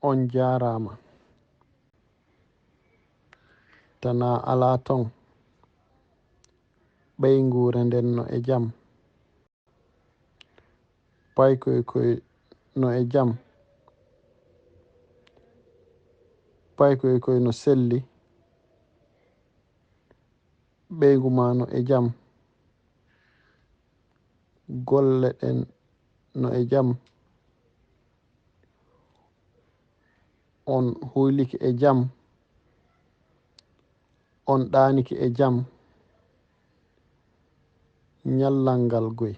on jaarama tana ala ton ɓey nguure nden no e jam paykoy no e jam paykoy no selli ɓeygu ma no e jam golle ɗen no e jam on huyliki e jam on ɗaniki e jam ñallal ngal goy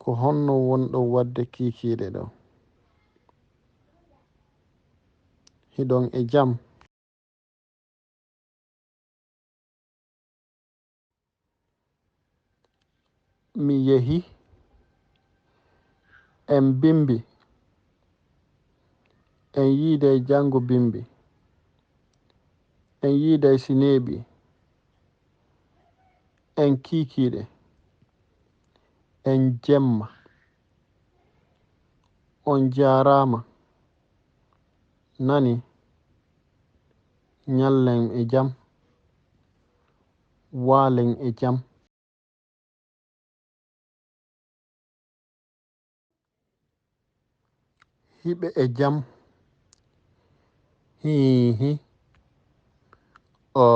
ko honno wonɗo wadde kikiɗe ɗo hiɗon e jam mi yehi en bimbi en yiiday jango bimbi en yiiday sineeɓi en kikiɗe en jemma on jaarama nani ñallen e jam waalen e jam hiɓe e jam hihi o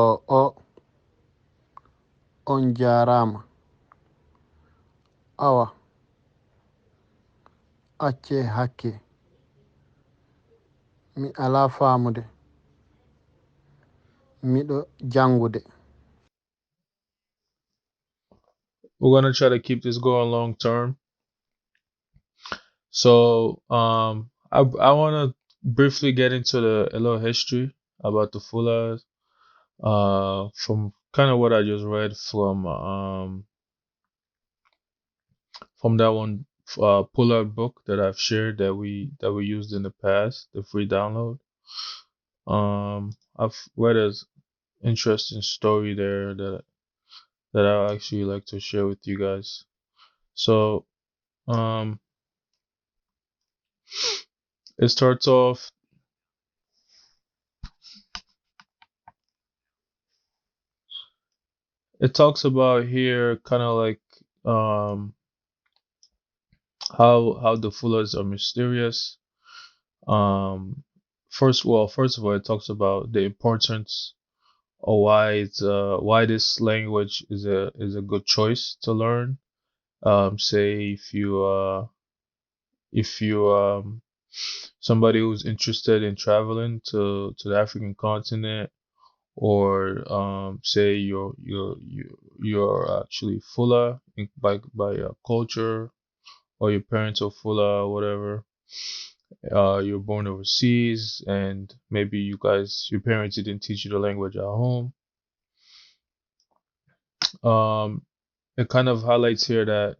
on jaarama awa acce hakke mi ala faamude miɗo jangude. We're gonna try to keep this going long term. So I want to briefly get into a little history about the Fulas from kind of what I just read from that one Pula book that I've shared that we used in the past, the free download. I've read an interesting story there that I actually like to share with you guys. So it starts off. It talks about here kind of like how the Fullers are mysterious. First of all, it talks about the importance of why this language is a good choice to learn. Say if you somebody who's interested in traveling to the African continent, or say you're actually Fula by culture, or your parents are Fula or whatever. You're born overseas, and maybe your parents didn't teach you the language at home. It kind of highlights here that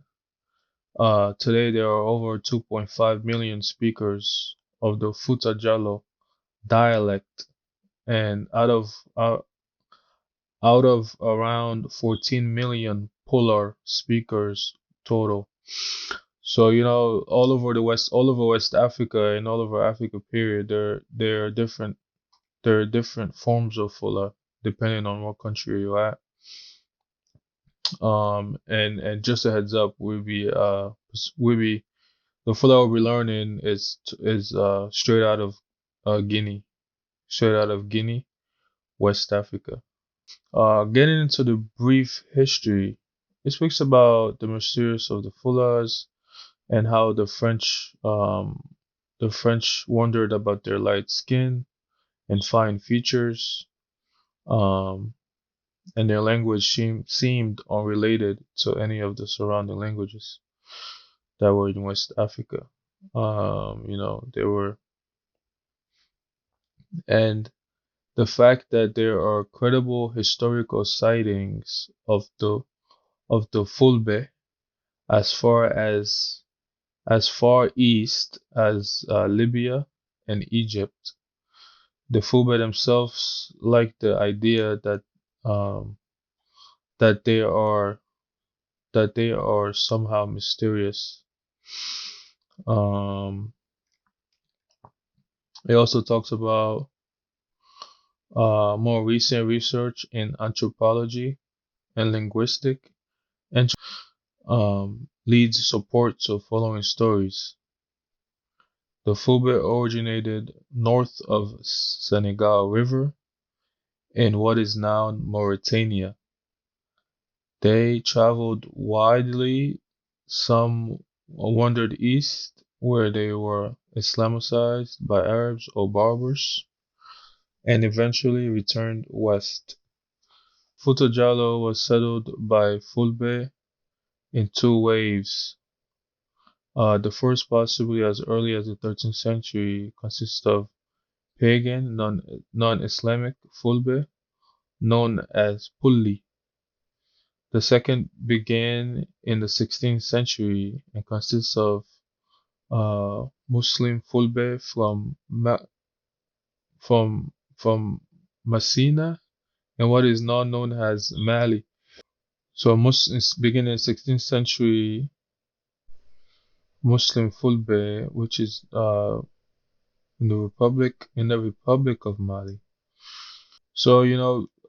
today there are over 2.5 million speakers of the Futa Jalo dialect, and out of around 14 million Polar speakers total. So all over West Africa and all over Africa period, there are different forms of Fula depending on what country you're at. And just a heads up, the Fula we'll be learning is straight out of Guinea, West Africa. Getting into the brief history, it speaks about the mysterious of the Fulas and how the French wondered about their light skin and fine features, and their language seemed unrelated to any of the surrounding languages that were in West Africa. They were, and the fact that there are credible historical sightings of the Fulbe as far east as Libya and Egypt. The Fulbe themselves like the idea that that they are somehow mysterious. Um, it also talks about more recent research in anthropology and linguistic, and leads support to following stories. The Fulbe originated north of Senegal River in what is now Mauritania. They traveled widely, some wandered east, where they were Islamicized by Arabs or Berbers, and eventually returned west. Fouta Djallon was settled by Fulbe in two waves. The first, possibly as early as the 13th century, consists of pagan, non-Islamic Fulbe, known as Pulli. The second began in the 16th century and consists of Muslim Fulbe from Messina and what is now known as Mali. So Muslims beginning in the 16th century Muslim Fulbe, which is in the Republic of Mali. So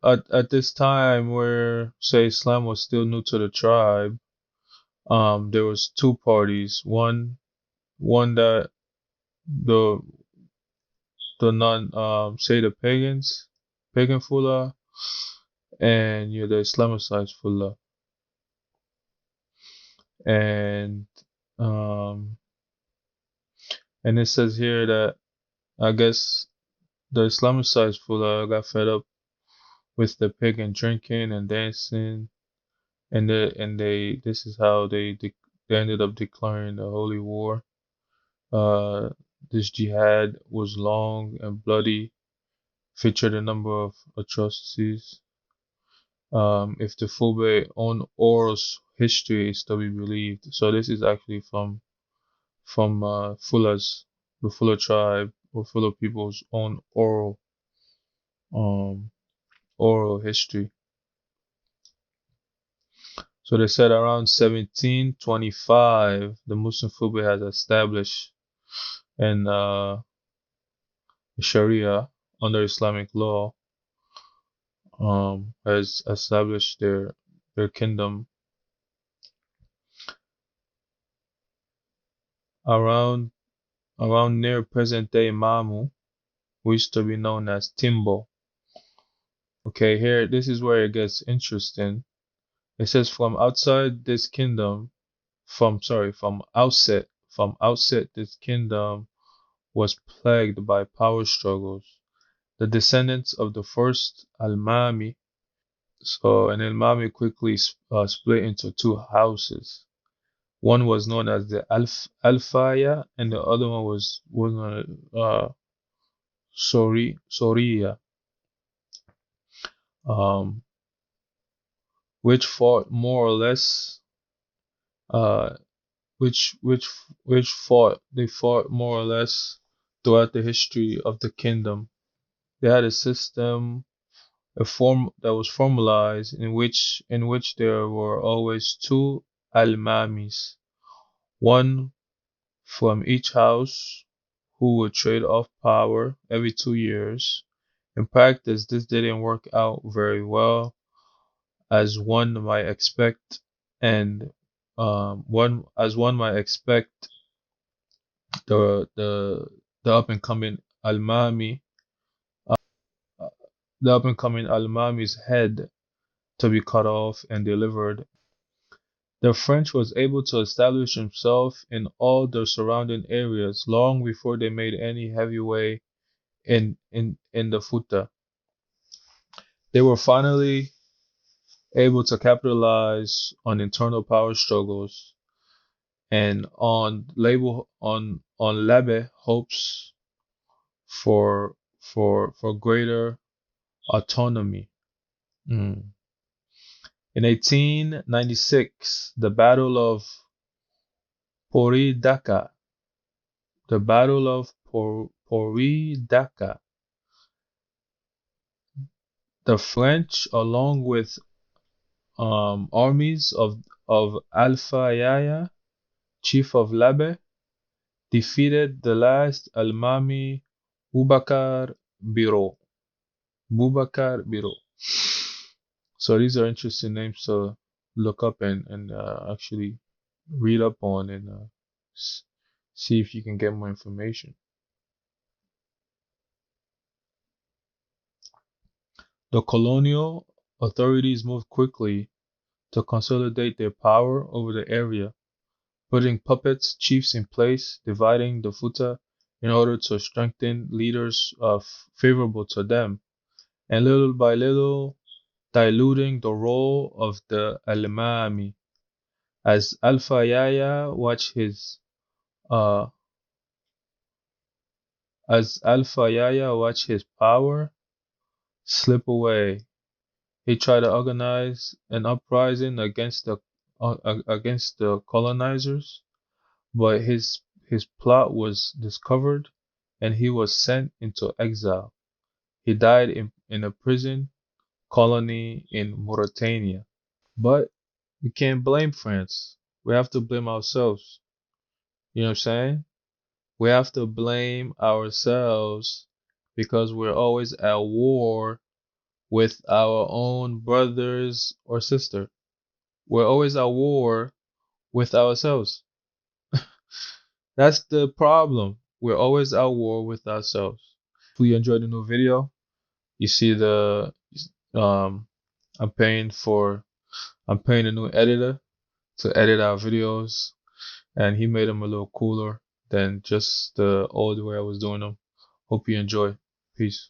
at this time where say Islam was still new to the tribe, there was two parties. One that the non say the pagan Fula, and the Islamicized Fula, and um and it says here that I guess the Islamicized Fula got fed up with the pagan drinking and dancing, and they this is how they ended up declaring the holy war. This jihad was long and bloody, featured a number of atrocities. If the Fulbe own oral history is to be believed, so this is actually from the Fula tribe or Fula people's own um oral history. So they said around 1725, the Muslim Fulbe has established and Sharia under Islamic law has established their kingdom around near present day Mamu, who used to be known as Timbo. Okay, here this is where it gets interesting. It says from outside this kingdom, from outset this kingdom was plagued by power struggles. The descendants of the first Al-Mami, and Al-Mami quickly split into two houses. One was known as the Alfaya, and the other one was known as Soria, um, which fought more or less, uh, they fought more or less throughout the history of the kingdom. They had a system, a form that was formalized in which there were always two Al-Mamis, one from each house, who would trade off power every 2 years. In practice, this didn't work out very well, as one might expect, and one might expect the the the up and coming Almami, uh, the up and coming Almami's head to be cut off and delivered. The French was able to establish himself in all the surrounding areas long before they made any heavyway in the Futa. They were finally able to capitalize on internal power struggles and on Labe hopes for greater autonomy. Mm. In 1896, Poridaka, the Battle of Poridaka, the French, along with armies of Alpha Yaya, chief of Labe, defeated the last Almami Bubakar Biro. Bubakar Biro. So these are interesting names to look up and actually read up on and see if you can get more information. The colonial authorities moved quickly to consolidate their power over the area, putting puppet chiefs in place, dividing the Futa in order to strengthen leaders favorable to them, and little by little diluting the role of the Al-Imami. As Alpha Yahya watched his uh, power slip away, he tried to organize an uprising against the colonizers, but his plot was discovered and he was sent into exile. He died in a prison colony in Mauritania. But we can't blame France. We have to blame ourselves. You know what I'm saying? We have to blame ourselves because we're always at war with our own brothers or sister. We're always at war with ourselves. That's the problem. We're always at war with ourselves. If you enjoyed the new video, you see the um I'm paying for I'm paying a new editor to edit our videos, and he made them a little cooler than just the old way I was doing them. Hope you enjoy. Peace.